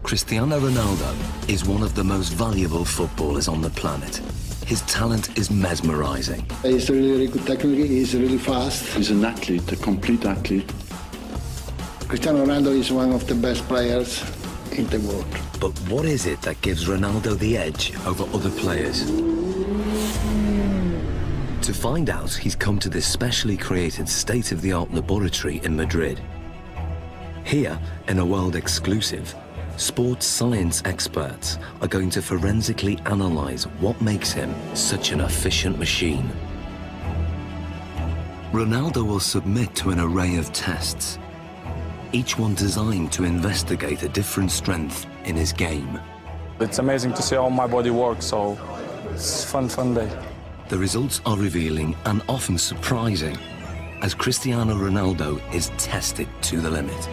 Cristiano Ronaldo is one of the most valuable footballers on the planet. His talent is mesmerizing. He's really good technically, he's really fast. He's an athlete, a complete athlete. Cristiano Ronaldo is one of the best players in the world. But what is it that gives Ronaldo the edge over other players? To find out, he's come to this specially created state-of-the-art laboratory in Madrid. Here, in a world exclusive, sports science experts are going to forensically analyze what makes him such an efficient machine. Ronaldo will submit to an array of tests, each one designed to investigate a different strength in his game. It's amazing to see how my body works, so it's a fun day. The results are revealing and often surprising as Cristiano Ronaldo is tested to the limit.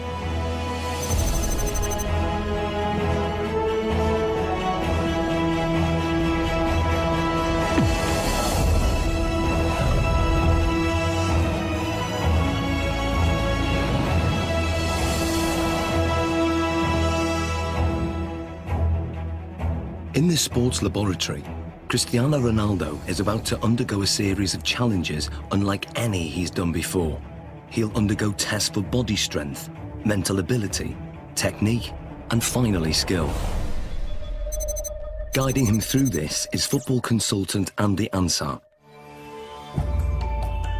In this sports laboratory, Cristiano Ronaldo is about to undergo a series of challenges unlike any he's done before. He'll undergo tests for body strength, mental ability, technique, and finally skill. Guiding him through this is football consultant Andy Ansar.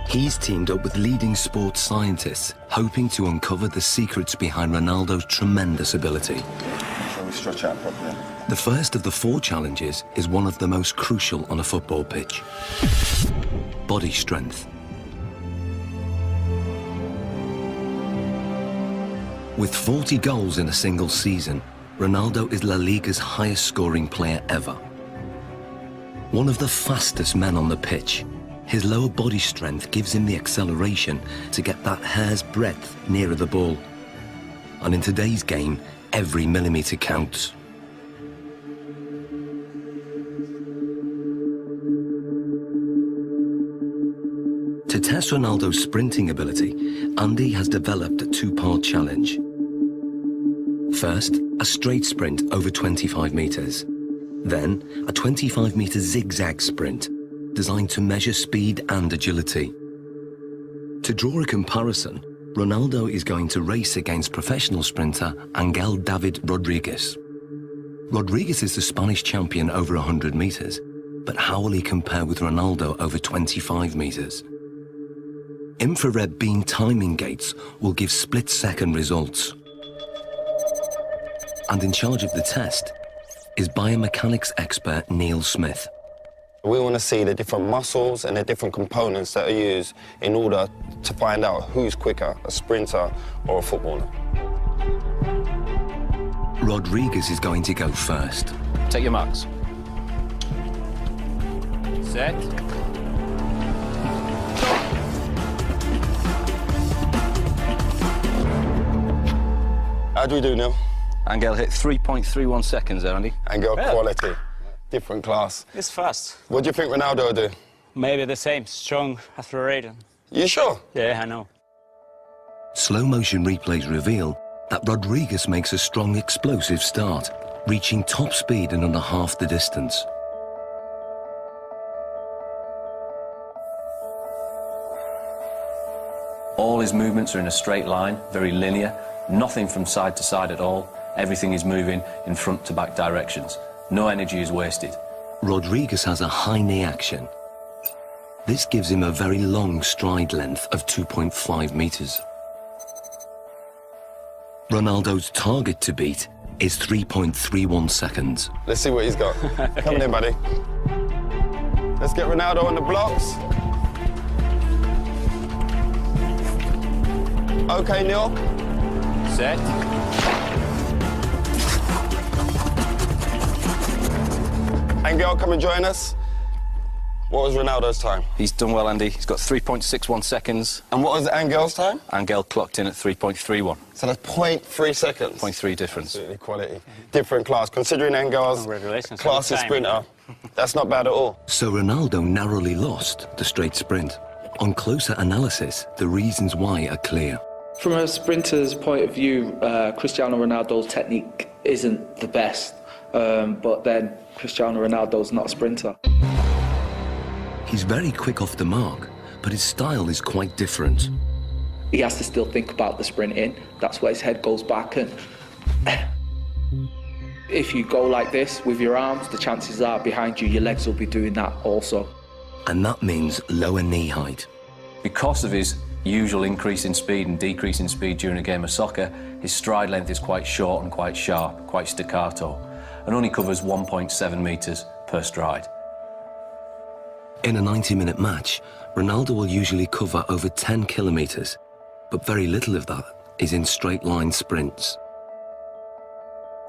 He's teamed up with leading sports scientists, hoping to uncover the secrets behind Ronaldo's tremendous ability. Shall we stretch out properly? The first of the 4 challenges is one of the most crucial on a football pitch. Body strength. With 40 goals in a single season, Ronaldo is La Liga's highest scoring player ever. One of the fastest men on the pitch, his lower body strength gives him the acceleration to get that hair's breadth nearer the ball. And in today's game, every millimetre counts. To test Ronaldo's sprinting ability, Andy has developed a 2-part challenge. First, a straight sprint over 25 metres. Then, a 25-metre zigzag sprint, designed to measure speed and agility. To draw a comparison, Ronaldo is going to race against professional sprinter Angel David Rodriguez. Rodriguez is the Spanish champion over 100 metres, but how will he compare with Ronaldo over 25 metres? Infrared beam timing gates will give split-second results. And in charge of the test is biomechanics expert Neil Smith. We want to see the different muscles and the different components that are used in order to find out who's quicker, a sprinter or a footballer. Rodriguez is going to go first. Take your marks. Set. How do we do, Neil? Angel hit 3.31 seconds there, Andy. Angel, quality. Different class. It's fast. What do you think Ronaldo will do? Maybe the same, strong, accelerated. You sure? Yeah, I know. Slow-motion replays reveal that Rodriguez makes a strong, explosive start, reaching top speed in under half the distance. All his movements are in a straight line, very linear, nothing from side to side at all. Everything is moving in front to back directions. No energy is wasted. Rodriguez has a high knee action. This gives him a very long stride length of 2.5 metres. Ronaldo's target to beat is 3.31 seconds. Let's see what he's got. Come in, buddy. Let's get Ronaldo on the blocks. Okay, Neil. Set. Angel, come and join us. What was Ronaldo's time? He's done well, Andy. He's got 3.61 seconds. And what was Angel's time? Angel clocked in at 3.31. So that's 0.3 seconds. 0.3 difference. Absolutely quality. Different class. Considering Angel's Congratulations. class as sprinter, that's not bad at all. So Ronaldo narrowly lost the straight sprint. On closer analysis, the reasons why are clear. From a sprinter's point of view, Cristiano Ronaldo's technique isn't the best, but then Cristiano Ronaldo's not a sprinter. He's very quick off the mark, but his style is quite different. He has to still think about the sprinting. That's where his head goes back, and if you go like this with your arms, the chances are behind you, your legs will be doing that also. And that means lower knee height. Because of his usual increase in speed and decrease in speed during a game of soccer, his stride length is quite short and quite sharp, quite staccato, and only covers 1.7 metres per stride. In a 90-minute match, Ronaldo will usually cover over 10 kilometres, but very little of that is in straight-line sprints.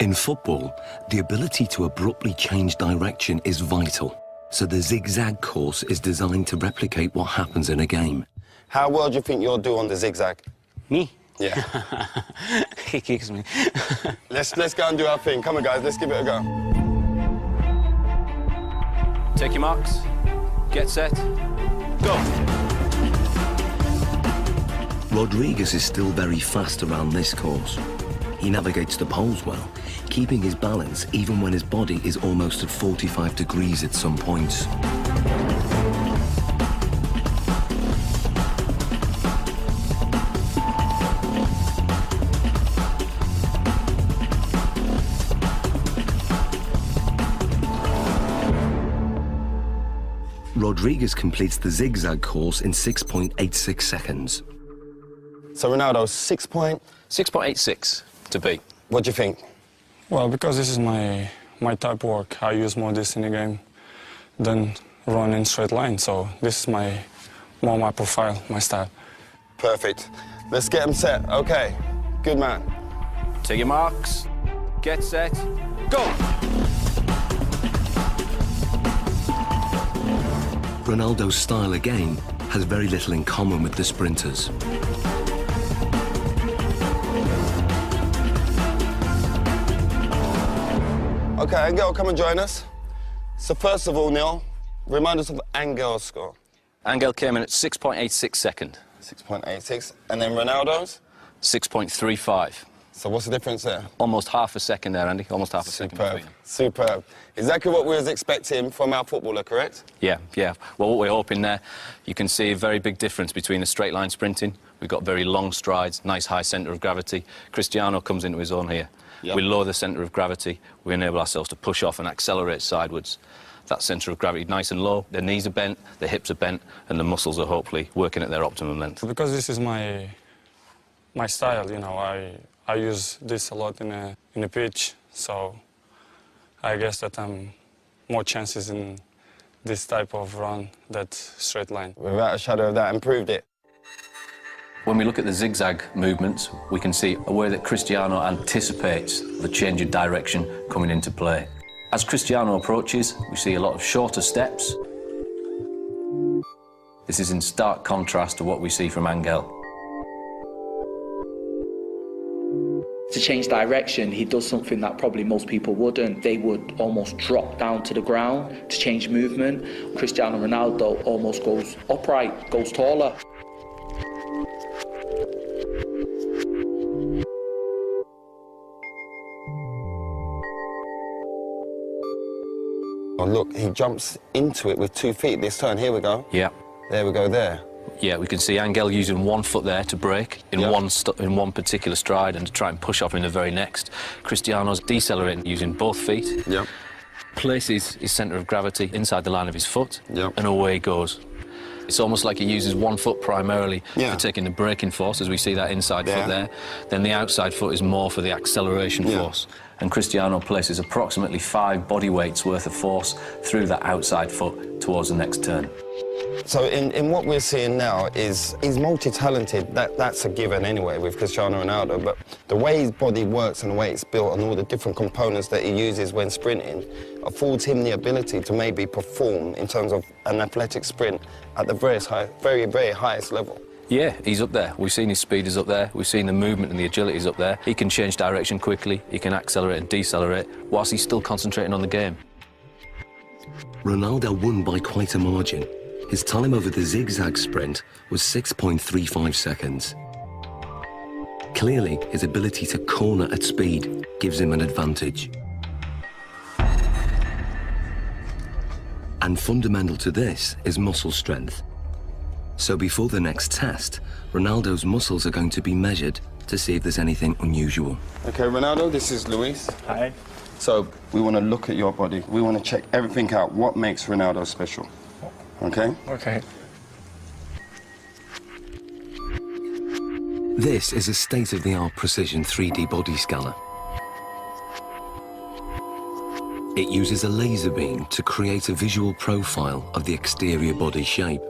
In football, the ability to abruptly change direction is vital, so the zigzag course is designed to replicate what happens in a game. How well do you think you'll do on the zigzag? Me? Yeah. He kicks me. let's go and do our thing. Come on, guys, let's give it a go. Take your marks. Get set. Go. Rodriguez is still very fast around this course. He navigates the poles well, keeping his balance even when his body is almost at 45 degrees at some points. Rodriguez completes the zigzag course in 6.86 seconds. So Ronaldo, 6.86 to beat. What do you think? Well, because this is my type of work, I use more this in the game than run in straight line. So this is more my profile, my style. Perfect. Let's get him set. Okay, good man. Take your marks. Get set. Go. Ronaldo's style again has very little in common with the sprinters. Okay, Angel, come and join us. So first of all, Neil, remind us of Angel's score. Angel came in at 6.86 second. 6.86. And then Ronaldo's? 6.35. So what's the difference there? Almost half a second there, Andy. Almost half a second Superb. between them. Superb. Exactly what we was expecting from our footballer, correct? Yeah. Well, what we're hoping there, you can see a very big difference between the straight line sprinting. We've got very long strides, nice high centre of gravity. Cristiano comes into his own here. Yep. We lower the centre of gravity. We enable ourselves to push off and accelerate sidewards. That centre of gravity nice and low. The knees are bent, the hips are bent, and the muscles are hopefully working at their optimum length. Because this is my style, you know, I use this a lot in a pitch, so I guess that I'm more chances in this type of run than straight line. Without a shadow of that, improved it. When we look at the zigzag movements, we can see a way that Cristiano anticipates the change of direction coming into play. As Cristiano approaches, we see a lot of shorter steps. This is in stark contrast to what we see from Angel. To change direction, he does something that probably most people wouldn't. They would almost drop down to the ground to change movement. Cristiano Ronaldo almost goes upright, goes taller. Oh, look, he jumps into it with 2 feet this turn. Here we go. Yeah. There we go, there. Yeah, we can see Angel using 1 foot there to break in Yep. one particular stride and to try and push off in the very next. Cristiano's decelerating using both feet. Yep. Places his centre of gravity inside the line of his foot, Yep. and away he goes. It's almost like he uses 1 foot primarily Yeah. for taking the braking force, as we see that inside Yeah. foot there. Then the outside foot is more for the acceleration Yeah. force. And Cristiano places approximately 5 body weights worth of force through that outside foot towards the next turn. So in what we're seeing now is he's multi-talented. That's a given anyway with Cristiano Ronaldo, but the way his body works and the way it's built and all the different components that he uses when sprinting affords him the ability to maybe perform in terms of an athletic sprint at the very, very highest level. Yeah, he's up there. We've seen his speed is up there. We've seen the movement and the agility is up there. He can change direction quickly. He can accelerate and decelerate whilst he's still concentrating on the game. Ronaldo won by quite a margin. His time over the zigzag sprint was 6.35 seconds. Clearly, his ability to corner at speed gives him an advantage. And fundamental to this is muscle strength. So before the next test, Ronaldo's muscles are going to be measured to see if there's anything unusual. Okay, Ronaldo, this is Luis. Hi. So we want to look at your body. We want to check everything out. What makes Ronaldo special? Okay? Okay. This is a state-of-the-art precision 3D body scanner. It uses a laser beam to create a visual profile of the exterior body shape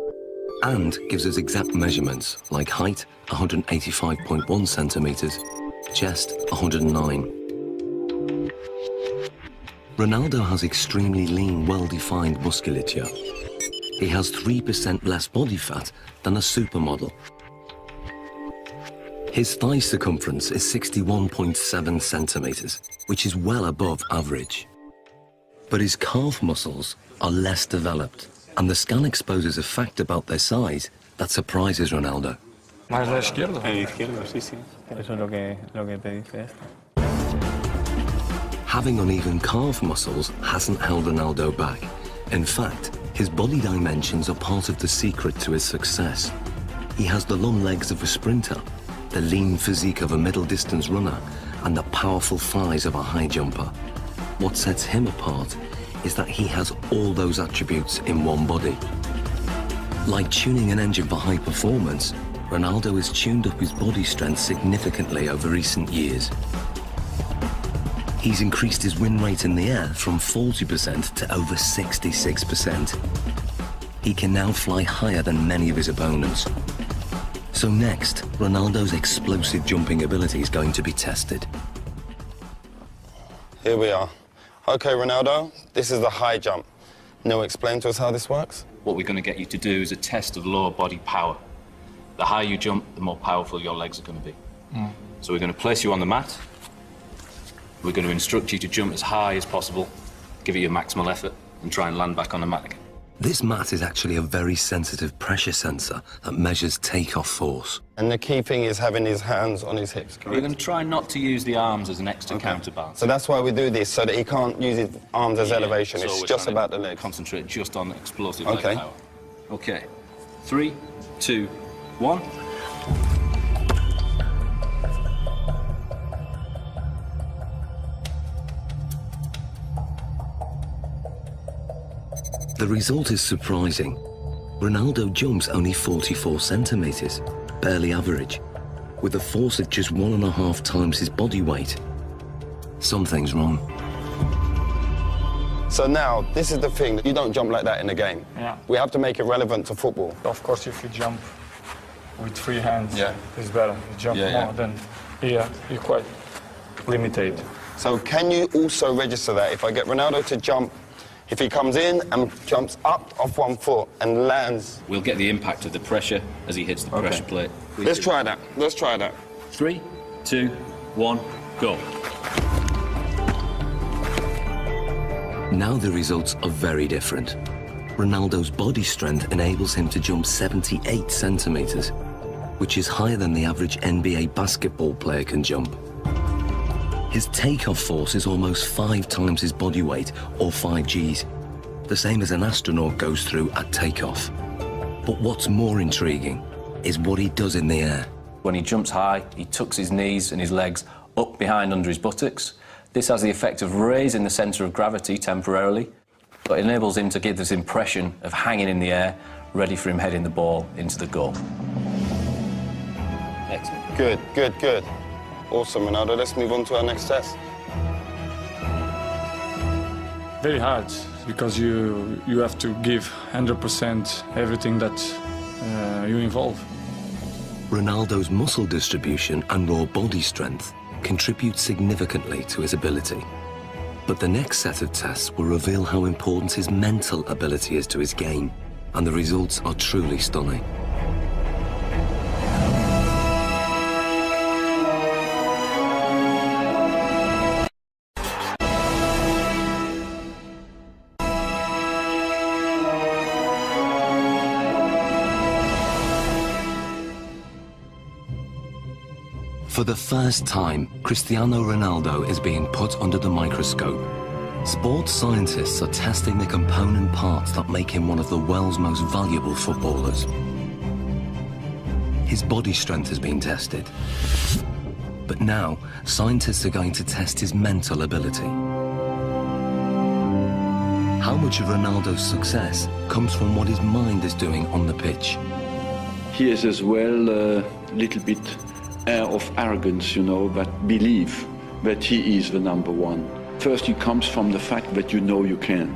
and gives us exact measurements like height, 185.1 centimeters, chest, 109. Ronaldo has extremely lean, well-defined musculature. He has 3% less body fat than a supermodel. His thigh circumference is 61.7 centimeters, which is well above average. But his calf muscles are less developed, and the scan exposes a fact about their size that surprises Ronaldo. ¿Más la izquierda? Izquierdo, sí, sí. Eso es lo que te dice esto. Having uneven calf muscles hasn't held Ronaldo back. In fact, his body dimensions are part of the secret to his success. He has the long legs of a sprinter, the lean physique of a middle-distance runner, and the powerful thighs of a high jumper. What sets him apart is that he has all those attributes in one body. Like tuning an engine for high performance, Ronaldo has tuned up his body strength significantly over recent years. He's increased his win rate in the air from 40% to over 66%. He can now fly higher than many of his opponents. So next, Ronaldo's explosive jumping ability is going to be tested. Here we are. Okay, Ronaldo, this is the high jump. Now explain to us how this works. What we're going to get you to do is a test of lower body power. The higher you jump, the more powerful your legs are going to be. So we're going to place you on the mat. We're going to instruct you to jump as high as possible, give it your maximal effort, and try and land back on the mat again. This mat is actually a very sensitive pressure sensor that measures takeoff force. And the key thing is having his hands on his hips, correct? We're going to try not to use the arms as an extra counterbalance. So that's why we do this, so that he can't use his arms as elevation. So It's we're just trying to about the legs. Concentrate just on explosive Okay. leg power. Okay. 3, 2, 1. The result is surprising. Ronaldo jumps only 44 centimeters, barely average, with a force of just 1.5 times his body weight. Something's wrong. So now, this is the thing, you don't jump like that in a game. Yeah. We have to make it relevant to football. Of course, if you jump with free hands, Yeah. it's better. You jump Yeah, more, yeah. then you're quite limited. So can you also register that? If I get Ronaldo to jump, if he comes in and jumps up off one foot and lands. We'll get the impact of the pressure as he hits the pressure plate. Let's try that. Let's try that. 3, 2, 1, go. Now the results are very different. Ronaldo's body strength enables him to jump 78 centimeters, which is higher than the average NBA basketball player can jump. His takeoff force is almost 5 times his body weight, or 5 Gs, the same as an astronaut goes through at takeoff. But what's more intriguing is what he does in the air. When he jumps high, he tucks his knees and his legs up behind under his buttocks. This has the effect of raising the centre of gravity temporarily, but enables him to give this impression of hanging in the air, ready for him heading the ball into the goal. Excellent. Good, good, good. Awesome, Ronaldo. Let's move on to our next test. Very hard, because you have to give 100% everything that you involve. Ronaldo's muscle distribution and raw body strength contribute significantly to his ability. But the next set of tests will reveal how important his mental ability is to his game, and the results are truly stunning. For the first time, Cristiano Ronaldo is being put under the microscope. Sports scientists are testing the component parts that make him one of the world's most valuable footballers. His body strength has been tested. But now, scientists are going to test his mental ability. How much of Ronaldo's success comes from what his mind is doing on the pitch? He is as well a little bit air of arrogance, you know, but believe that he is the number one. First, it comes from the fact that you know you can.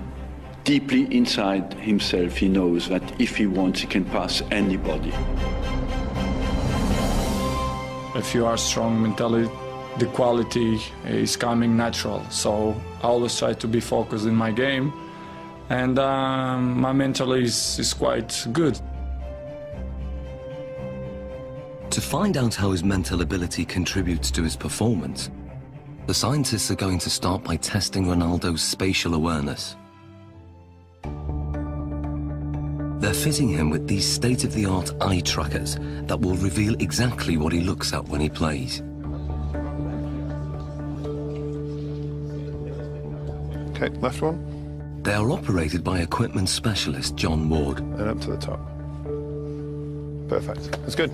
Deeply inside himself, he knows that if he wants, he can pass anybody. If you are strong mentally, the quality is coming natural. So I always try to be focused in my game, and my mental is quite good. To find out how his mental ability contributes to his performance, the scientists are going to start by testing Ronaldo's spatial awareness. They're fitting him with these state-of-the-art eye trackers that will reveal exactly what he looks at when he plays. Okay, left one. They are operated by equipment specialist John Ward. And up to the top. Perfect. That's good.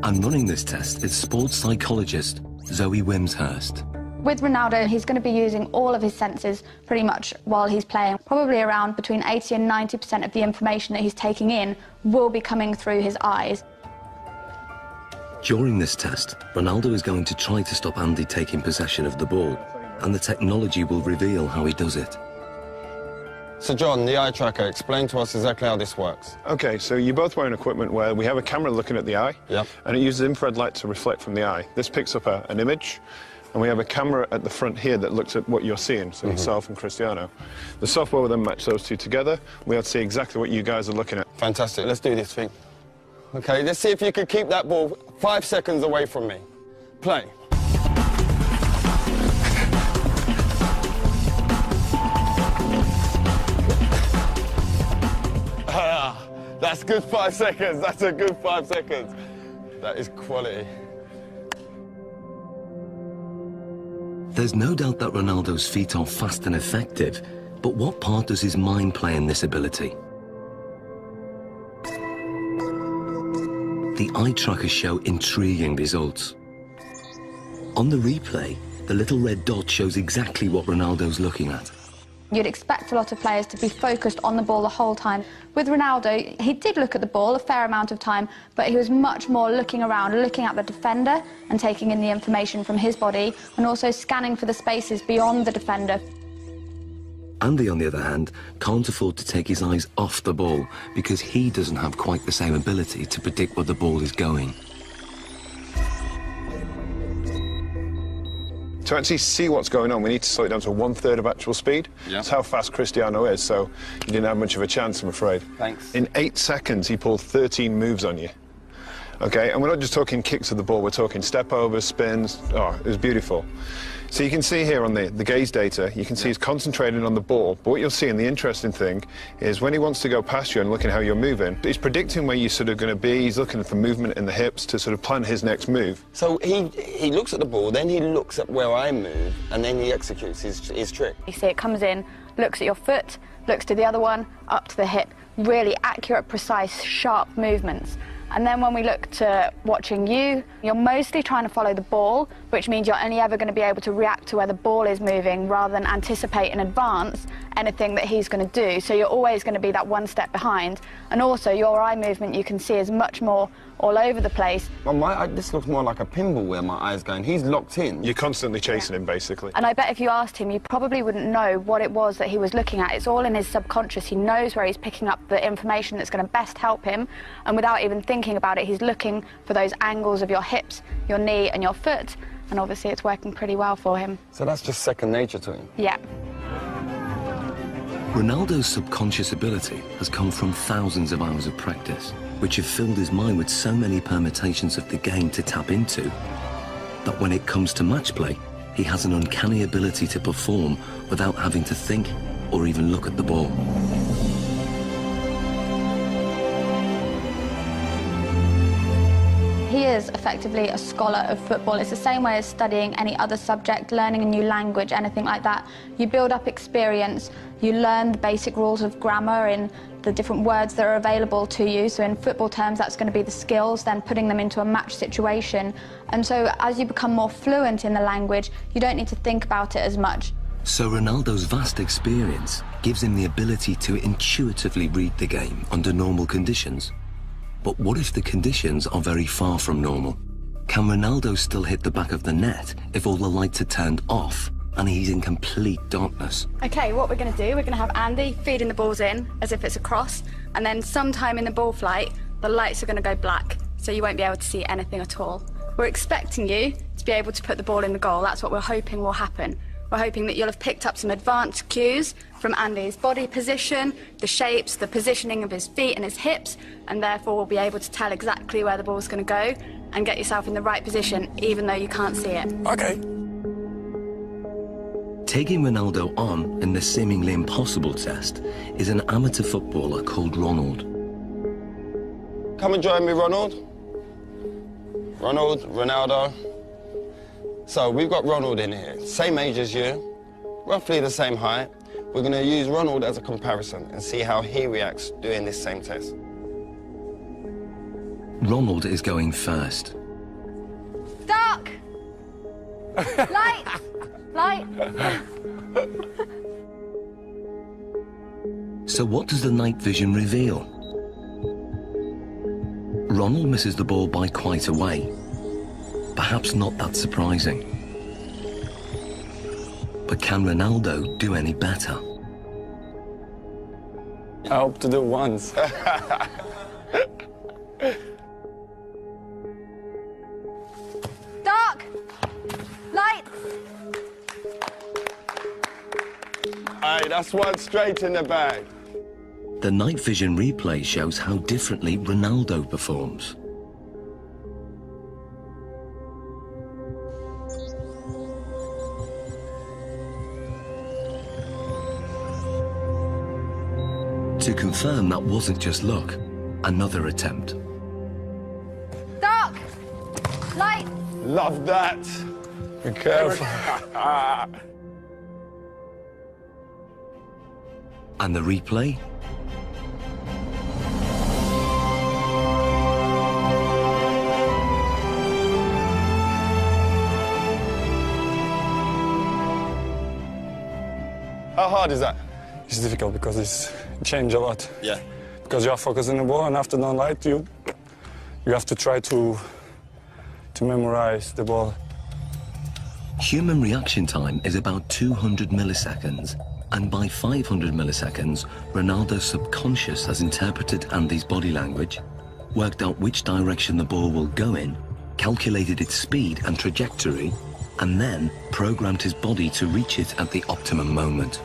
And running this test is sports psychologist Zoe Wimshurst. With Ronaldo, he's going to be using all of his senses pretty much while he's playing. Probably around between 80 and 90% of the information that he's taking in will be coming through his eyes. During this test, Ronaldo is going to try to stop Andy taking possession of the ball, and the technology will reveal how he does it. So John, the eye tracker, explain to us exactly how this works. Okay, so you're both wearing equipment where we have a camera looking at the eye, Yep. and it uses infrared light to reflect from the eye. This picks up an image, and we have a camera at the front here that looks at what you're seeing, so yourself and Cristiano. The software will then match those two together. We'll see exactly what you guys are looking at. Fantastic, let's do this thing. Okay, let's see if you can keep that ball 5 seconds away from me. Play. That's good 5 seconds. That's a good 5 seconds. That is quality. There's no doubt that Ronaldo's feet are fast and effective, but what part does his mind play in this ability? The eye trackers show intriguing results. On the replay, the little red dot shows exactly what Ronaldo's looking at. You'd expect a lot of players to be focused on the ball the whole time. With Ronaldo, he did look at the ball a fair amount of time, but he was much more looking around, looking at the defender and taking in the information from his body, and also scanning for the spaces beyond the defender. Andy, on the other hand, can't afford to take his eyes off the ball because he doesn't have quite the same ability to predict where the ball is going. To actually see what's going on, we need to slow it down to 1/3 of actual speed. Yeah. That's how fast Cristiano is, so you didn't have much of a chance, I'm afraid. Thanks. In 8 seconds, he pulled 13 moves on you. Okay, and we're not just talking kicks of the ball, we're talking step overs, spins. Oh, it was beautiful. So you can see here on the gaze data, you can see he's concentrating on the ball, but what you'll see, and the interesting thing, is when he wants to go past you and looking how you're moving, he's predicting where you're sort of going to be, he's looking for movement in the hips to sort of plan his next move. So he looks at the ball, then he looks at where I move, and then he executes his trick. You see it comes in, looks at your foot, looks to the other one, up to the hip. Really accurate, precise, sharp movements. And then when we look to watching you, you're mostly trying to follow the ball, which means you're only ever going to be able to react to where the ball is moving rather than anticipate in advance anything that he's going to do. So you're always going to be that one step behind. And also your eye movement you can see is much more all over the place. Well, this looks more like a pinball where my eye's going. He's locked in. You're constantly chasing him, basically. And I bet if you asked him, you probably wouldn't know what it was that he was looking at. It's all in his subconscious. He knows where he's picking up the information that's going to best help him. And without even thinking about it, he's looking for those angles of your hips, your knee and your foot. And obviously it's working pretty well for him. So that's just second nature to him? Yeah. Ronaldo's subconscious ability has come from thousands of hours of practice, which have filled his mind with so many permutations of the game to tap into, that when it comes to match play, he has an uncanny ability to perform without having to think or even look at the ball. he is effectively a scholar of football. It's the same way as studying any other subject, learning a new language, anything like that. You build up experience, you learn the basic rules of grammar in the different words that are available to you. So in football terms, that's going to be the skills, then putting them into a match situation. And so as you become more fluent in the language, you don't need to think about it as much. So Ronaldo's vast experience gives him the ability to intuitively read the game under normal conditions. But what if the conditions are very far from normal? Can Ronaldo still hit the back of the net if all the lights are turned off and he's in complete darkness? Okay, what we're going to do, we're going to have Andy feeding the balls in as if it's a cross, and then sometime in the ball flight, the lights are going to go black, so you won't be able to see anything at all. We're expecting you to be able to put the ball in the goal. That's what we're hoping will happen. We're hoping that you'll have picked up some advanced cues from Andy's body position, the shapes, the positioning of his feet and his hips, and therefore will be able to tell exactly where the ball's going to go and get yourself in the right position, even though you can't see it. Okay. Taking Ronaldo on in this seemingly impossible test is an amateur footballer called Ronald. Come and join me, Ronald. Ronaldo. So we've got Ronald in here, same age as you, roughly the same height. We're going to use Ronald as a comparison and see how he reacts doing this same test. Ronald is going first. Dark! Light! Light! So what does the night vision reveal? Ronald misses the ball by quite a way. Perhaps not that surprising. But can Ronaldo do any better? I hope to do once. Dark! Light! Aye, that's one straight in the bag. The night vision replay shows how differently Ronaldo performs. To confirm that wasn't just luck, another attempt. Dark! Light! Love that. Be careful. And the replay? How hard is that? It's difficult because it's changed a lot. Yeah. Because you are focusing the ball, and after non light, you have to try to memorize the ball. Human reaction time is about 200 milliseconds, and by 500 milliseconds, Ronaldo's subconscious has interpreted Andy's body language, worked out which direction the ball will go in, calculated its speed and trajectory, and then programmed his body to reach it at the optimum moment.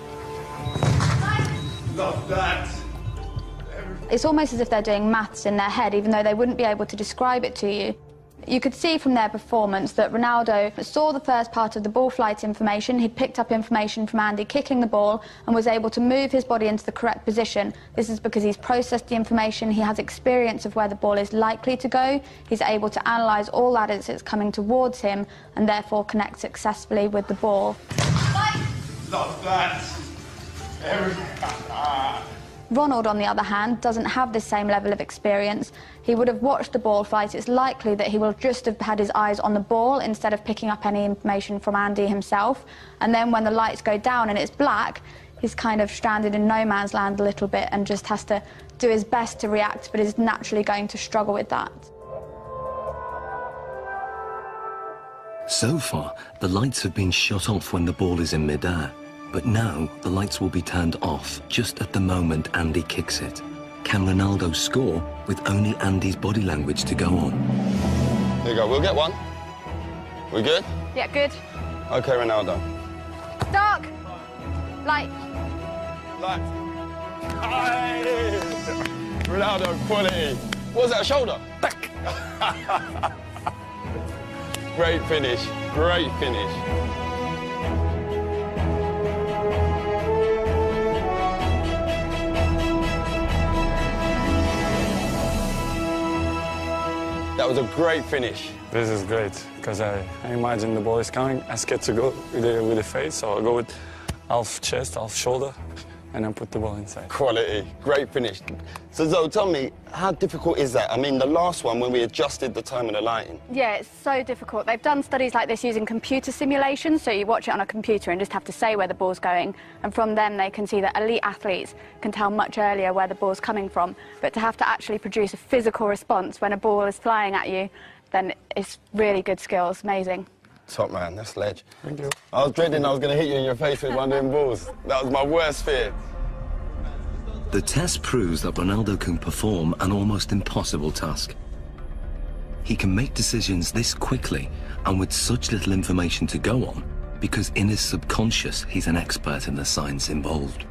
Love that. It's almost as if they're doing maths in their head, even though they wouldn't be able to describe it to you. You could see from their performance that Ronaldo saw the first part of the ball flight information. He picked up information from Andy kicking the ball and was able to move his body into the correct position. This is because he's processed the information, he has experience of where the ball is likely to go, he's able to analyse all that as it's coming towards him and therefore connect successfully with the ball. Love that. Ronald, on the other hand, doesn't have the same level of experience. He would have watched the ball flight. It's likely that he will just have had his eyes on the ball instead of picking up any information from Andy himself. And then when the lights go down and it's black, he's kind of stranded in no man's land a little bit and just has to do his best to react, but is naturally going to struggle with that. So far, the lights have been shut off when the ball is in midair. But now, the lights will be turned off just at the moment Andy kicks it. Can Ronaldo score with only Andy's body language to go on? Here you go, we'll get one. We good? Yeah, good. Okay, Ronaldo. Dark. Light. Light. Aye. Ronaldo, quality. What was that, a shoulder? Back. Great finish, great finish. That was a great finish. This is great, because I imagine the ball is coming. I'm scared to go with the face, so I'll go with half chest, half shoulder, and then put the ball inside. Quality, great finish. So Zoe, tell me, how difficult is that? I mean, the last one, when we adjusted the time of the lighting. Yeah, it's so difficult. They've done studies like this using computer simulations, so you watch it on a computer and just have to say where the ball's going, and from them they can see that elite athletes can tell much earlier where the ball's coming from. But to have to actually produce a physical response when a ball is flying at you, then it's really good skills, amazing. Top man, that's ledge. Thank you. I was dreading I was going to hit you in your face with one of them balls. That was my worst fear. The test proves that Ronaldo can perform an almost impossible task. He can make decisions this quickly and with such little information to go on because in his subconscious he's an expert in the science involved.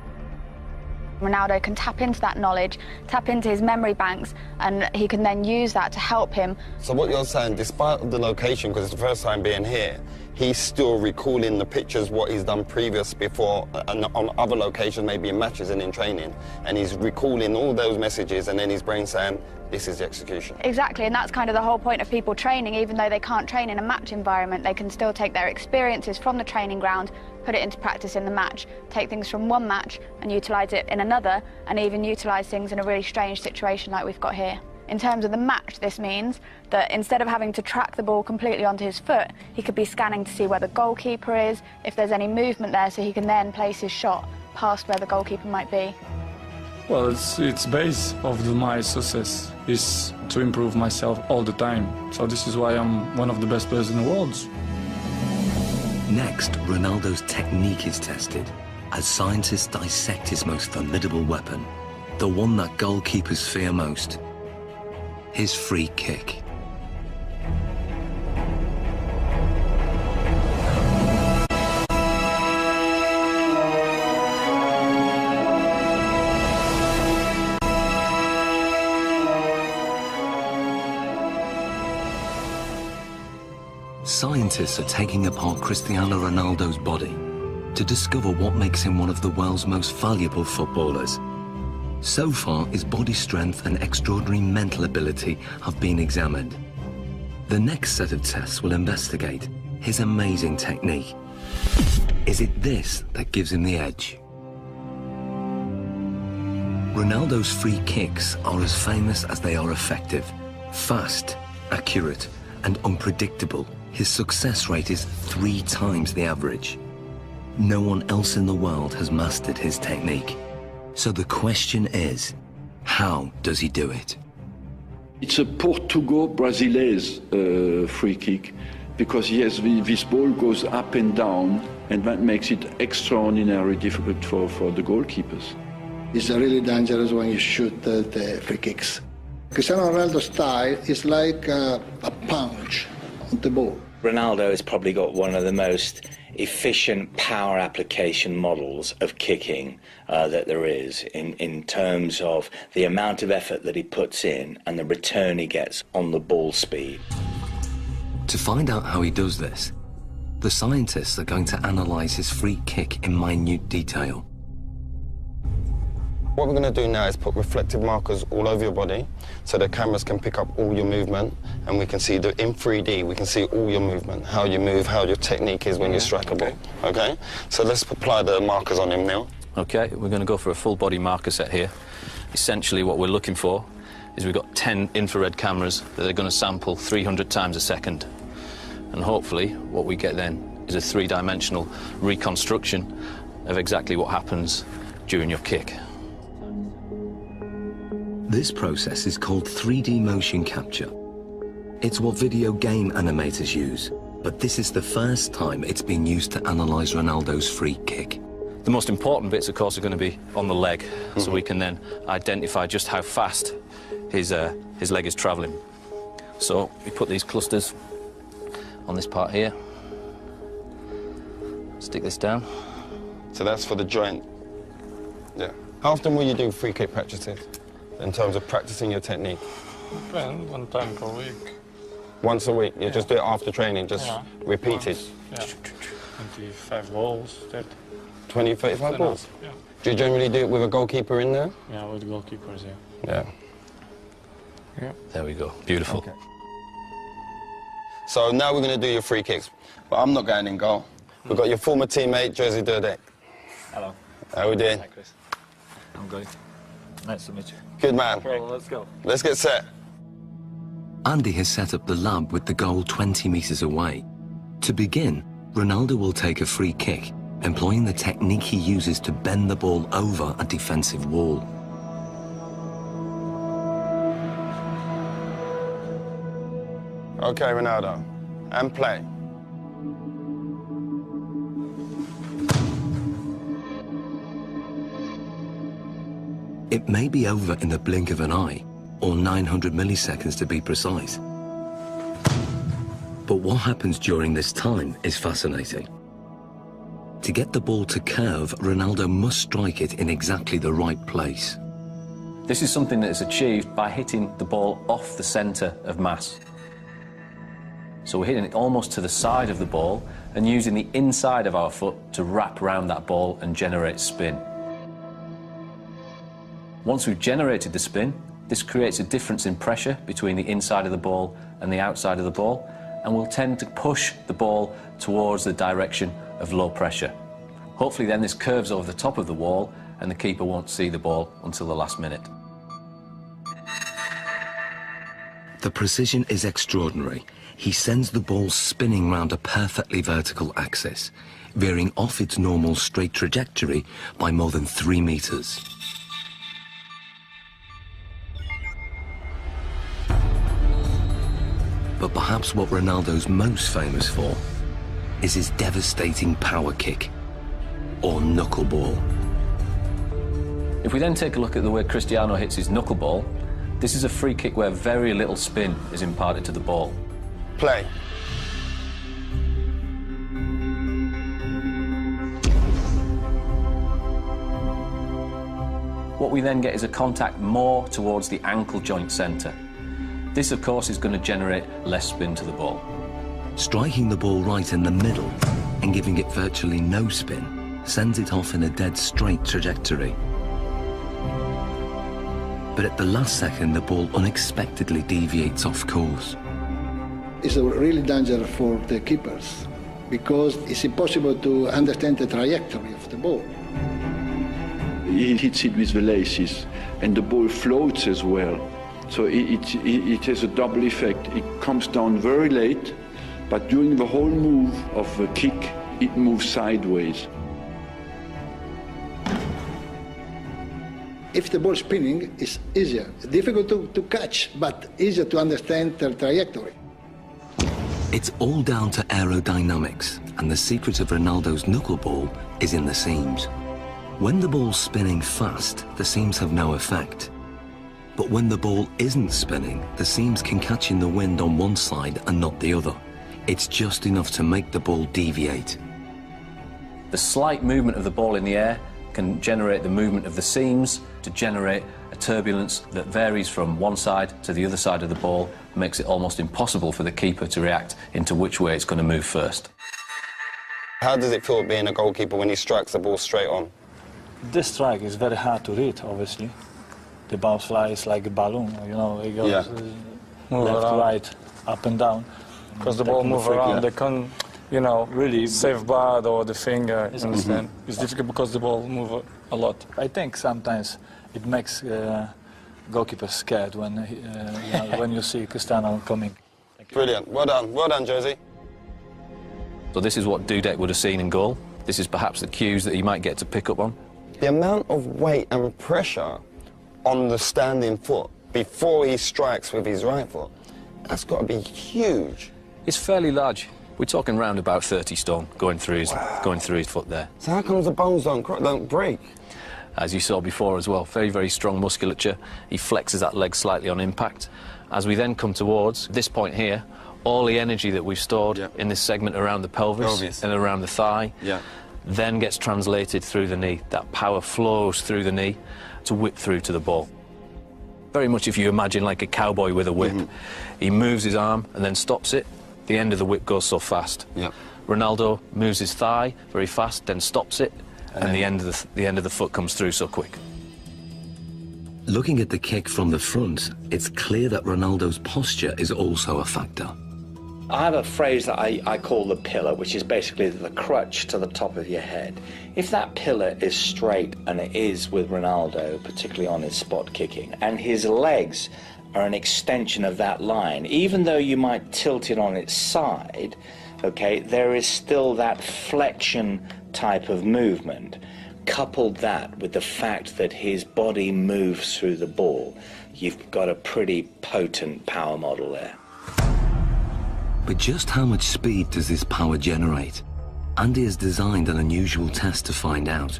Ronaldo can tap into that knowledge, tap into his memory banks, and he can then use that to help him. So what you're saying, despite the location, because it's the first time being here, he's still recalling the pictures, what he's done previous before, and on other locations, maybe in matches and in training, and he's recalling all those messages, and then his brain saying, this is the execution. Exactly, and that's kind of the whole point of people training. Even though they can't train in a match environment, they can still take their experiences from the training ground, put it into practice in the match, take things from one match and utilise it in another, and even utilise things in a really strange situation like we've got here. In terms of the match, this means that instead of having to track the ball completely onto his foot, he could be scanning to see where the goalkeeper is, if there's any movement there, so he can then place his shot past where the goalkeeper might be. Well, it's base of my success is to improve myself all the time. So this is why I'm one of the best players in the world. Next, Ronaldo's technique is tested as scientists dissect his most formidable weapon, the one that goalkeepers fear most, his free kick. Scientists are taking apart Cristiano Ronaldo's body to discover what makes him one of the world's most valuable footballers. So far, his body strength and extraordinary mental ability have been examined. The next set of tests will investigate his amazing technique. Is it this that gives him the edge? Ronaldo's free kicks are as famous as they are effective. Fast, accurate, and unpredictable. His success rate is 3 times the average. No one else in the world has mastered his technique. So the question is, how does he do it? It's a Portugal-Brazilese free kick because yes, this ball goes up and down, and that makes it extraordinarily difficult for the goalkeepers. It's really dangerous when you shoot the free kicks. Cristiano Ronaldo's style is like a punch on the ball. Ronaldo has probably got one of the most efficient power application models of kicking that there is in terms of the amount of effort that he puts in and the return he gets on the ball speed. To find out how he does this, the scientists are going to analyse his free kick in minute detail. What we're going to do now is put reflective markers all over your body so the cameras can pick up all your movement, and we can see in 3D, we can see all your movement, how you move, how your technique is when you strike a ball, okay? So let's apply the markers on him now. Okay, we're going to go for a full body marker set here. Essentially what we're looking for is we've got 10 infrared cameras that are going to sample 300 times a second. And hopefully what we get then is a 3-dimensional reconstruction of exactly what happens during your kick. This process is called 3D motion capture. It's what video game animators use, but this is the first time it's been used to analyse Ronaldo's free kick. The most important bits, of course, are going to be on the leg, so we can then identify just how fast his leg is travelling. So we put these clusters on this part here. Stick this down. So that's for the joint. Yeah. How often will you do free kick practices in terms of practicing your technique? One time per week. Once a week? You just do it after training, just repeat it? Yeah. 25 balls, 30. 20, 35 balls? Yeah. Do you generally do it with a goalkeeper in there? Yeah, with goalkeepers, yeah. Yeah. Yeah. There we go. Beautiful. Okay. So now we're going to do your free kicks. But I'm not going in goal. We've got your former teammate, Jerzy Dudek. Hello. How we doing? Hi, Chris. I'm good. Nice to meet you. Good man. Well, let's go. Let's get set. Andy has set up the lab with the goal 20 metres away. To begin, Ronaldo will take a free kick, employing the technique he uses to bend the ball over a defensive wall. Okay, Ronaldo. And play. It may be over in the blink of an eye, or 900 milliseconds to be precise. But what happens during this time is fascinating. To get the ball to curve, Ronaldo must strike it in exactly the right place. This is something that is achieved by hitting the ball off the centre of mass. So we're hitting it almost to the side of the ball and using the inside of our foot to wrap around that ball and generate spin. Once we've generated the spin, this creates a difference in pressure between the inside of the ball and the outside of the ball, and will tend to push the ball towards the direction of low pressure. Hopefully then this curves over the top of the wall and the keeper won't see the ball until the last minute. The precision is extraordinary. He sends the ball spinning round a perfectly vertical axis, veering off its normal straight trajectory by more than 3 meters. But perhaps what Ronaldo's most famous for is his devastating power kick, or knuckleball. If we then take a look at the way Cristiano hits his knuckleball, this is a free kick where very little spin is imparted to the ball. Play. What we then get is a contact more towards the ankle joint centre. This, of course, is going to generate less spin to the ball. Striking the ball right in the middle and giving it virtually no spin sends it off in a dead straight trajectory. But at the last second, the ball unexpectedly deviates off course. It's a really danger for the keepers because it's impossible to understand the trajectory of the ball. He hits it with the laces, and the ball floats as well. So it has a double effect. It comes down very late, but during the whole move of the kick, it moves sideways. If the ball spinning, it's easier. Difficult to catch, but easier to understand the trajectory. It's all down to aerodynamics, and the secret of Ronaldo's knuckleball is in the seams. When the ball's spinning fast, the seams have no effect. But when the ball isn't spinning, the seams can catch in the wind on one side and not the other. It's just enough to make the ball deviate. The slight movement of the ball in the air can generate the movement of the seams to generate a turbulence that varies from one side to the other side of the ball, makes it almost impossible for the keeper to react into which way it's going to move first. How does it feel being a goalkeeper when he strikes the ball straight on? This strike is very hard to read, obviously. The ball flies like a balloon, you know, it goes left, right, up and down. Because the ball moves around, they can't, you know, really save bad or the finger, you understand? It's difficult because the ball moves a lot. I think sometimes it makes goalkeepers scared when, you know, when you see Cristiano coming. Brilliant. Well done, Jerzy. So this is what Dudek would have seen in goal. This is perhaps the cues that he might get to pick up on. The amount of weight and pressure on the standing foot before he strikes with his right foot, that's got to be huge. It's fairly large. We're talking round about 30 stone going through his foot there. So how comes the bones don't break? As you saw before as well, very, very strong musculature. He flexes that leg slightly on impact. As we then come towards this point here, all the energy that we've stored in this segment around the pelvis and around the thigh then gets translated through the knee. That power flows through the knee to whip through to the ball. Very much if you imagine like a cowboy with a whip. He moves his arm and then stops it. The end of the whip goes so fast. Ronaldo moves his thigh very fast, then stops it, and the end of the foot comes through so quick. Looking at the kick from the front, it's clear that Ronaldo's posture is also a factor. I have a phrase that I call the pillar, which is basically the crutch to the top of your head. If that pillar is straight, and it is with Ronaldo, particularly on his spot kicking, and his legs are an extension of that line, even though you might tilt it on its side, okay, there is still that flexion type of movement. Couple that with the fact that his body moves through the ball, you've got a pretty potent power model there. But just how much speed does this power generate? Andy has designed an unusual test to find out.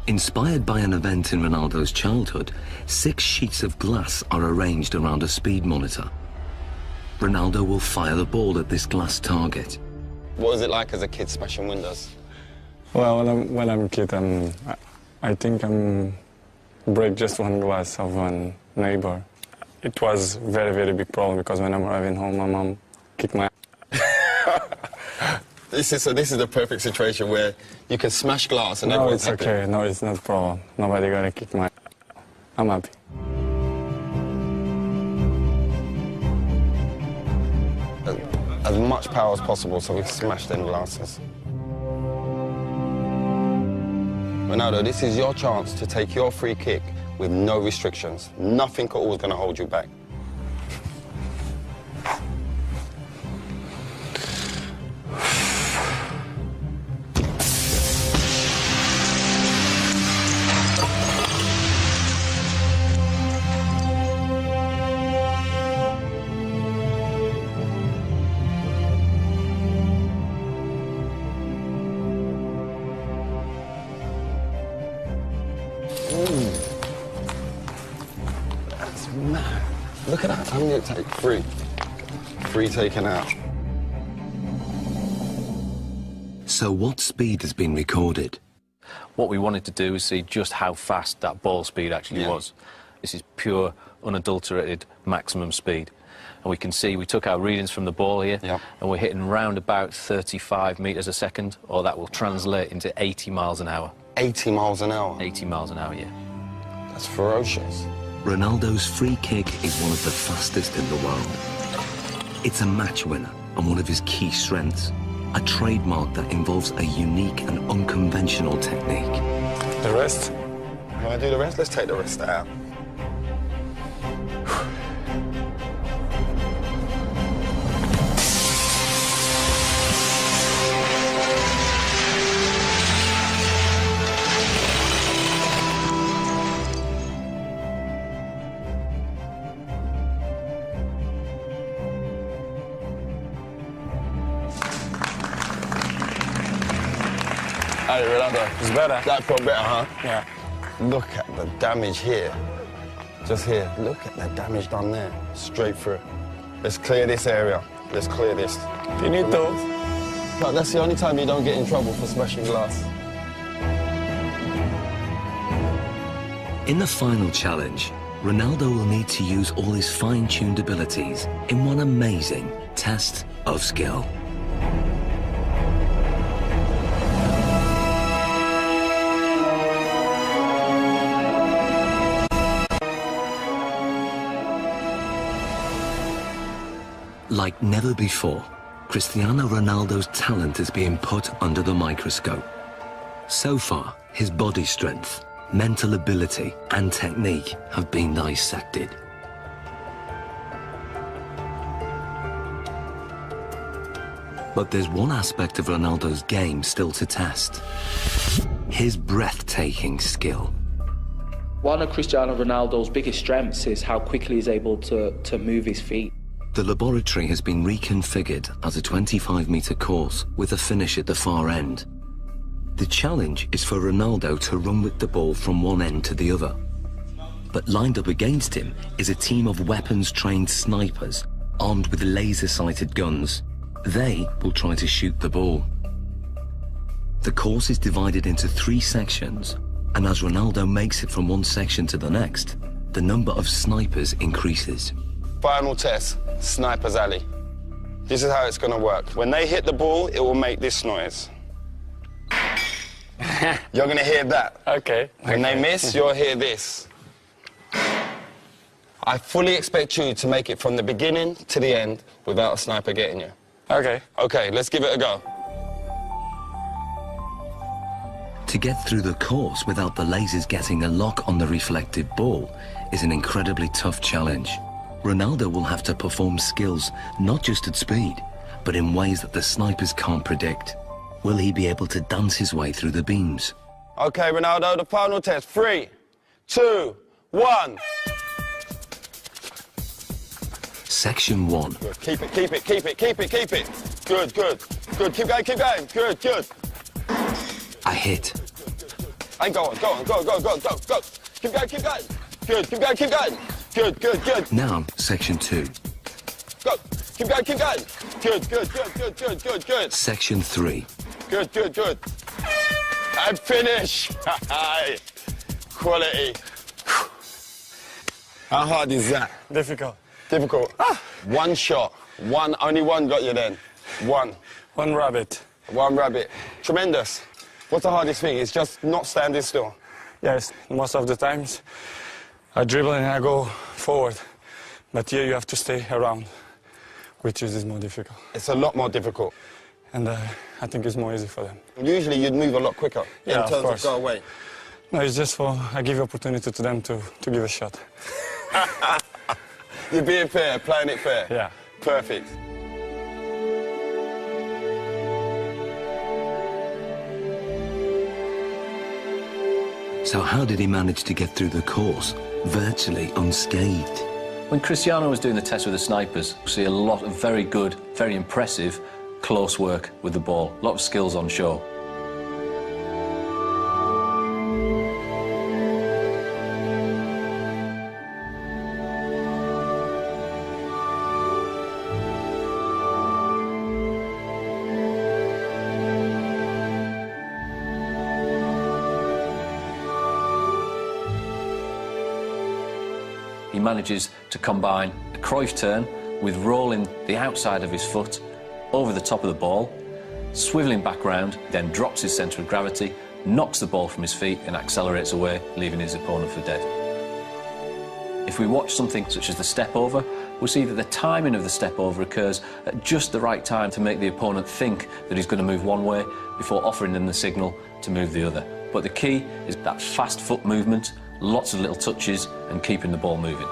Inspired by an event in Ronaldo's childhood, 6 sheets of glass are arranged around a speed monitor. Ronaldo will fire the ball at this glass target. What was it like as a kid smashing windows? Well, when I'm a kid, I think break just one glass of one neighbor. It was very, very big problem because when I'm arriving home, my mom kicked my This is the perfect situation where you can smash glass and No, everyone's it's happy. okay. No, it's not a problem. Nobody gonna kick my I'm happy. As much power as possible so we can smash them glasses. Ronaldo, this is your chance to take your free kick with no restrictions. Nothing at all is going to hold you back. That's mad. Look at that. I'm going to take 3. 3 taken out. So what speed has been recorded? What we wanted to do is see just how fast that ball speed actually was. This is pure, unadulterated maximum speed. And we can see we took our readings from the ball here, and we're hitting round about 35 metres a second, or that will translate into 80 miles an hour. 80 miles an hour? 80 miles an hour, yeah. That's ferocious. Ronaldo's free kick is one of the fastest in the world. It's a match winner and one of his key strengths, a trademark that involves a unique and unconventional technique. The rest? You want to do the rest? Let's take the rest out. Hey, Ronaldo. It's better. That felt better, huh? Yeah. Look at the damage here. Just here. Look at the damage done there. Straight through. Let's clear this area. Let's clear this. Finito. But that's the only time you don't get in trouble for smashing glass. In the final challenge, Ronaldo will need to use all his fine-tuned abilities in one amazing test of skill. Like never before, Cristiano Ronaldo's talent is being put under the microscope. So far, his body strength, mental ability, and technique have been dissected. But there's one aspect of Ronaldo's game still to test: his breathtaking skill. One of Cristiano Ronaldo's biggest strengths is how quickly he's able to move his feet. The laboratory has been reconfigured as a 25-meter course with a finish at the far end. The challenge is for Ronaldo to run with the ball from one end to the other. But lined up against him is a team of weapons-trained snipers armed with laser-sighted guns. They will try to shoot the ball. The course is divided into 3 sections, and as Ronaldo makes it from one section to the next, the number of snipers increases. Final test, Sniper's Alley. This is how it's going to work. When they hit the ball, it will make this noise. You're going to hear that. Okay. When they miss, you'll hear this. I fully expect you to make it from the beginning to the end without a sniper getting you. Okay. Okay, let's give it a go. To get through the course without the lasers getting a lock on the reflected ball is an incredibly tough challenge. Ronaldo will have to perform skills not just at speed, but in ways that the snipers can't predict. Will he be able to dance his way through the beams? Okay, Ronaldo, the final test. 3, 2, 1. Section 1. Good. Keep it, keep it, keep it, keep it, keep it. Good, good, good. Keep going, keep going. Good, good. A hit. And go on, go on, go, go, go, go, go. Keep going, keep going. Good, keep going, keep going. Good, good, good. Now, section 2. Go. Keep going, keep going. Good, good, good, good, good, good, good. Section 3. Good, good, good. And finish. Quality. How hard is that? Difficult. Difficult. One shot. Only one got you then. One. One rabbit. One rabbit. Tremendous. What's the hardest thing? It's just not standing still. Yes, most of the times I dribble and I go forward. But here you have to stay around, which is more difficult. It's a lot more difficult. And I think it's more easy for them. Usually you'd move a lot quicker in terms of go away. No, it's just I give opportunity to them to give a shot. You're being fair, playing it fair. Yeah. Perfect. So how did he manage to get through the course, virtually unscathed? When Cristiano was doing the test with the snipers, we see a lot of very good, very impressive, close work with the ball. A lot of skills on show. He manages to combine a Cruyff turn with rolling the outside of his foot over the top of the ball, swivelling back round, then drops his centre of gravity, knocks the ball from his feet and accelerates away, leaving his opponent for dead. If we watch something such as the step over, we'll see that the timing of the step over occurs at just the right time to make the opponent think that he's going to move one way before offering them the signal to move the other. But the key is that fast foot movement, lots of little touches and keeping the ball moving.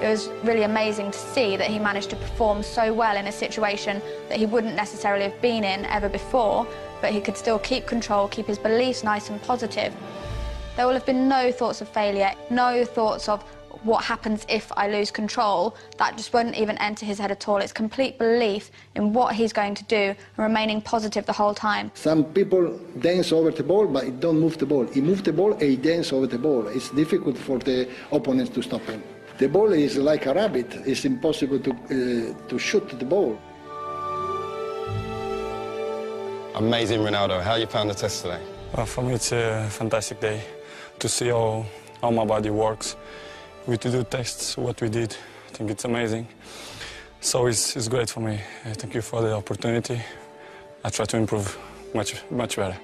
It was really amazing to see that he managed to perform so well in a situation that he wouldn't necessarily have been in ever before, but he could still keep control, keep his beliefs nice and positive. There will have been no thoughts of failure, no thoughts of what happens if I lose control. That just wouldn't even enter his head at all. It's complete belief in what he's going to do and remaining positive the whole time. Some people dance over the ball, but he don't move the ball. He moves the ball and he dance over the ball. It's difficult for the opponents to stop him. The ball is like a rabbit. It's impossible to shoot the ball. Amazing, Ronaldo. How you found the test today? Well, for me, it's a fantastic day to see how my body works. We to do tests, what we did. I think it's amazing. So it's great for me. Thank you for the opportunity. I try to improve much better.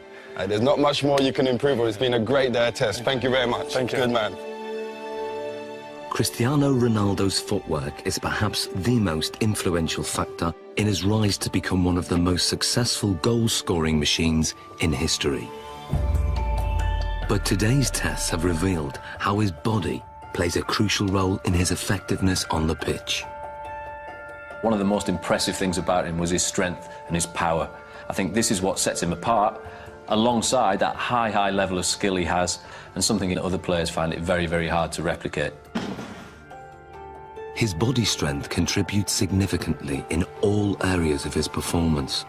There's not much more you can improve on. It's been a great day of test. Thank you very much. Thank you. Good man. Cristiano Ronaldo's footwork is perhaps the most influential factor in his rise to become one of the most successful goal-scoring machines in history. But today's tests have revealed how his body plays a crucial role in his effectiveness on the pitch. One of the most impressive things about him was his strength and his power. I think this is what sets him apart, alongside that high level of skill he has, and something that other players find it very, very hard to replicate. His body strength contributes significantly in all areas of his performance.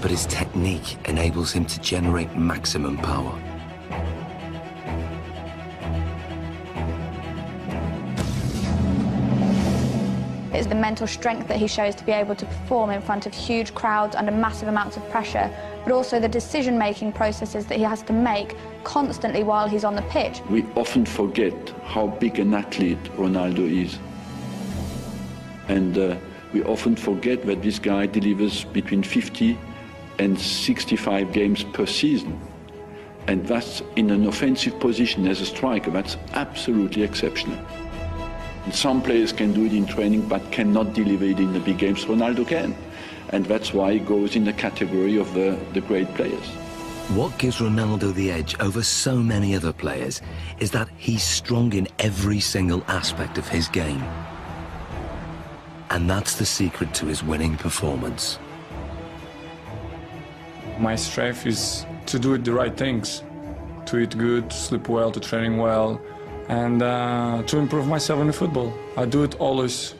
But his technique enables him to generate maximum power. It's the mental strength that he shows to be able to perform in front of huge crowds under massive amounts of pressure, but also the decision-making processes that he has to make constantly while he's on the pitch. We often forget how big an athlete Ronaldo is. And we often forget that this guy delivers between 50 and 65 games per season. And that's in an offensive position as a striker. That's absolutely exceptional. And some players can do it in training but cannot deliver it in the big games. Ronaldo can. And that's why he goes in the category of the great players. What gives Ronaldo the edge over so many other players is that he's strong in every single aspect of his game. And that's the secret to his winning performance. My strength is to do the right things, to eat good, to sleep well, to training well, and to improve myself in the football. I do it always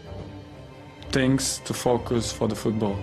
things to focus for the football.